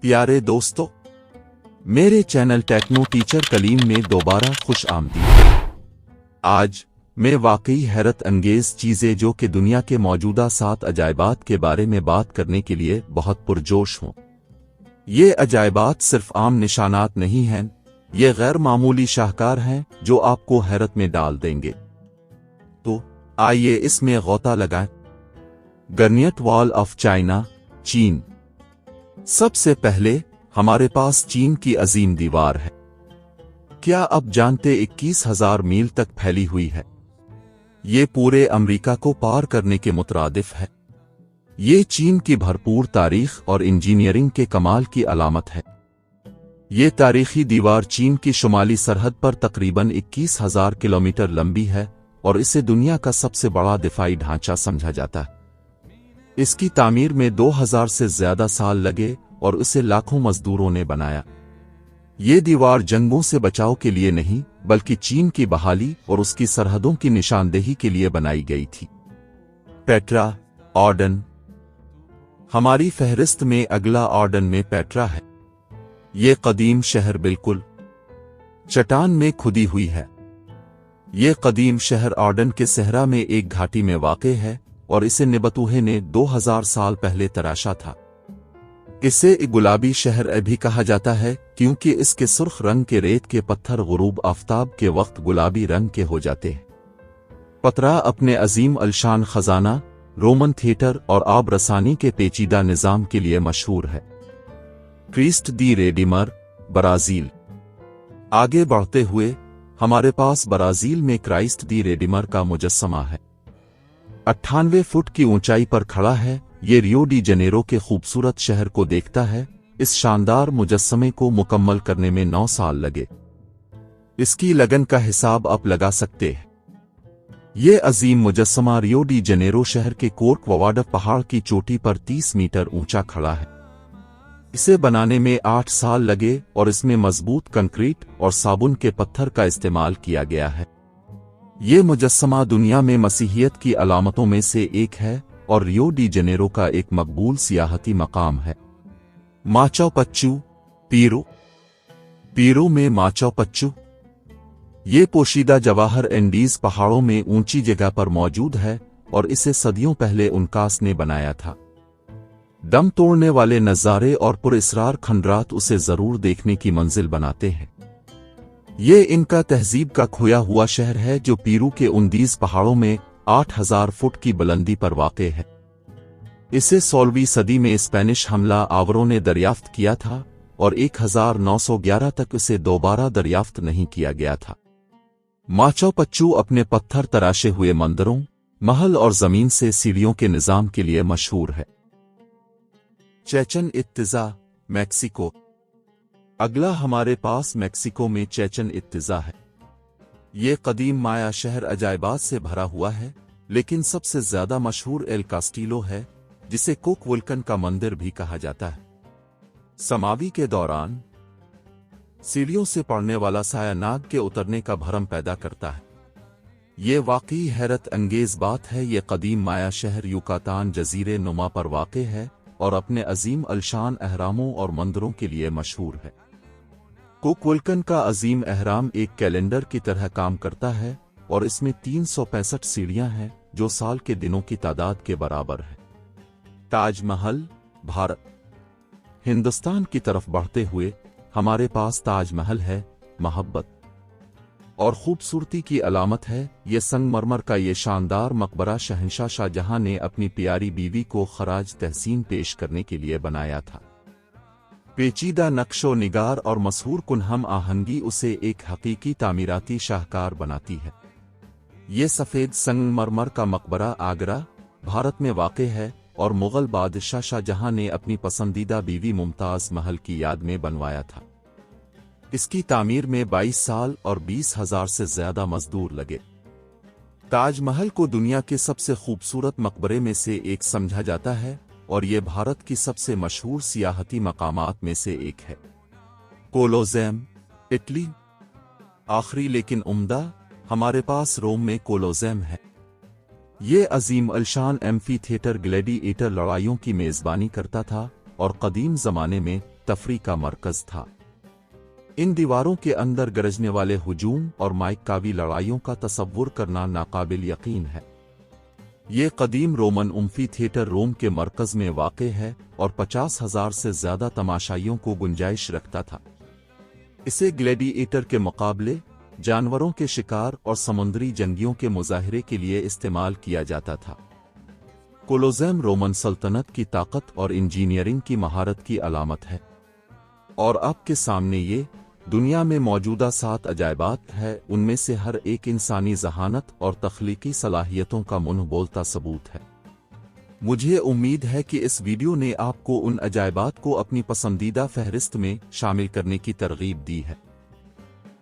प्यारे दोस्तों, मेरे चैनल टेक्नो टीचर कलीम में दोबारा खुश आमदीद। आज मैं वाकई हैरत अंगेज चीजें जो कि दुनिया के मौजूदा 7 अजायबात के बारे में बात करने के लिए बहुत पुरजोश हूं। ये अजायबात सिर्फ आम निशानात नहीं हैं, ये गैर मामूली शाहकार हैं जो आपको हैरत में डाल देंगे। तो आइए इसमें गौता लगाएं। ग्रेट वॉल ऑफ चाइना, चीन। सबसे पहले हमारे पास चीन की अजीम दीवार है। क्या आप जानते 21,000 मील तक फैली हुई है? ये पूरे अमेरिका को पार करने के मुतरादिफ है। ये चीन की भरपूर तारीख और इंजीनियरिंग के कमाल की अलामत है। ये तारीखी दीवार चीन की शुमाली सरहद पर तकरीबन 21,000 किलोमीटर लंबी है और इसे दुनिया का सबसे बड़ा दिफाई ढांचा समझा जाता है। इसकी तामीर में 2000 से ज्यादा साल लगे और उसे लाखों मजदूरों ने बनाया। ये दीवार जंगों से बचाव के लिए नहीं बल्कि चीन की बहाली और उसकी सरहदों की निशानदेही के लिए बनाई गई थी। Petra, Jordan. हमारी फहरिस्त में अगला ऑर्डन में पेट्रा है। ये कदीम शहर बिल्कुल चट्टान में खुदी हुई है। ये कदीम शहर ऑर्डन के सहरा में एक घाटी में वाक़े है और इसे निबतूहे ने 2000 साल पहले तराशा था। इसे एक गुलाबी शहर भी कहा जाता है क्योंकि इसके सुर्ख रंग के रेत के पत्थर गुरूब आफताब के वक्त गुलाबी रंग के हो जाते हैं। पतरा अपने अजीम अलशान खजाना, रोमन थिएटर और आब रसानी के पेचीदा निज़ाम के लिए मशहूर है। क्रिस्ट दी रेडीमर, ब्राजील। आगे बढ़ते हुए हमारे पास ब्राजील में क्राइस्ट दी रेडीमर का मुजस्समा है। 98 फुट की ऊंचाई पर खड़ा है। ये रियो डी जनेरो के खूबसूरत शहर को देखता है। इस शानदार मुजस्समे को मुकम्मल करने में 9 साल लगे। इसकी लगन का हिसाब आप लगा सकते हैं। ये अजीम मुजस्समा रियो डी जनेरो शहर के कोर्कवाडा पहाड़ की चोटी पर 30 मीटर ऊंचा खड़ा है। इसे बनाने में 8 साल लगे और इसमें मजबूत कंक्रीट और साबुन के पत्थर का इस्तेमाल किया गया है। ये मुजस्समा दुनिया में मसीहियत की अलामतों में से एक है और रियो डी जनेरो का एक मकबूल सियाहती मकाम है। Machu Picchu, Peru. पेरू में माचू पिच्चू। ये पोशीदा जवाहर एंडीज पहाड़ों में ऊंची जगह पर मौजूद है और इसे सदियों पहले उनकास ने बनाया था। दम तोड़ने वाले नज़ारे और पुरअसरार खंडरात उसे जरूर देखने की मंजिल बनाते हैं। ये इनका तहजीब का खोया हुआ शहर है जो पेरू के उंदीज पहाड़ों में 8000 फुट की बुलंदी पर वाक़े है। इसे 16वीं सदी में स्पेनिश हमला आवरों ने दरियाफ्त किया था और 1911 तक इसे दोबारा दरियाफ्त नहीं किया गया था। माचू पिच्चू अपने पत्थर तराशे हुए मंदिरों, महल और जमीन से सीढ़ियों के निजाम के लिए मशहूर है। Chichen Itza, Mexico. अगला हमारे पास मैक्सिको में चेचन इत्तिजा है। ये कदीम माया शहर अजायबात से भरा हुआ है, लेकिन सबसे ज्यादा मशहूर एल कास्टिलो है जिसे कोक वुल्कन का मंदिर भी कहा जाता है। समावी के दौरान सीढ़ियों से पड़ने वाला साया नाग के उतरने का भरम पैदा करता है। ये वाकई हैरत अंगेज बात है। ये कदीम माया शहर युकातान जजीरे नुमा पर वाक़े है और अपने अजीम अलशान अहरामों और मंदिरों के लिए मशहूर है। कोक वुल्कन का अजीम अहराम एक कैलेंडर की तरह काम करता है और इसमें 365 सीढ़ियां हैं जो साल के दिनों की तादाद के बराबर है। ताजमहल, भारत। हिंदुस्तान की तरफ बढ़ते हुए हमारे पास ताजमहल है। मोहब्बत और खूबसूरती की अलामत है। ये संगमरमर का ये शानदार मकबरा शहंशाह शाहजहां ने अपनी प्यारी बीवी को खराज तहसीन पेश करने के लिए बनाया था। पेचीदा नक्शो निगार और मशहूर कुनहम आहंगी उसे एक हकीकी तामीराती शाहकार बनाती है। ये सफ़ेद संगमरमर का मकबरा आगरा, भारत में वाक़े है और मुग़ल बादशाह शाहजहां ने अपनी पसंदीदा बीवी मुमताज़ महल की याद में बनवाया था। इसकी तामीर में 22 साल और 20,000 से ज्यादा मजदूर लगे। ताजमहल को दुनिया के सबसे खूबसूरत मकबरे में से एक समझा जाता है और ये भारत की सबसे मशहूर सियाहती मकामात में से एक है। कोलोसेम, इटली। आखिरी लेकिन उम्दा, हमारे पास रोम में कोलोसेम है। ये अजीम अलशान एम्फी थिएटर ग्लैडिएटर लड़ाइयों की मेज़बानी करता था और कदीम ज़माने में तफरी का मरकज था। इन दीवारों के अंदर गरजने वाले हुजूम और माइकावी लड़ाइयों का तसव्वुर करना नाकाबिल यकीन है। ये कदीम रोमन उम्फी थिएटर रोम के मरकज में वाक़े है और 50,000 से ज़्यादा तमाशाइयों को गुंजाइश रखता था। इसे ग्लैडिएटर के मुकाबले, जानवरों के शिकार और समुद्री जंगियों के मुजाहरे के लिए इस्तेमाल किया जाता था। कोलोसेम रोमन सल्तनत की ताकत और इंजीनियरिंग की महारत की अलामत है, और आपके सामने ये दुनिया में मौजूदा 7 अजायबात है। उनमें से हर एक इंसानी ज़हानत और तख्लीकी सलाहियतों का मुंह बोलता सबूत है। मुझे उम्मीद है कि इस वीडियो ने आपको उन अजायबात को अपनी पसंदीदा फहरिस्त में शामिल करने की तरगीब दी है।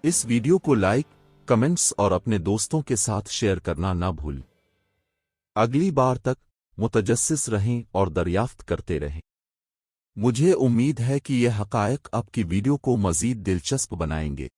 इस वीडियो को लाइक, कमेंट्स और अपने दोस्तों के साथ शेयर करना ना भूलें। अगली बार तक मुतजस्सिस रहें और दरियाफ्त करते रहें। मुझे उम्मीद है कि यह हक़ाइक़ आपकी वीडियो को मज़ीद दिलचस्प बनाएंगे।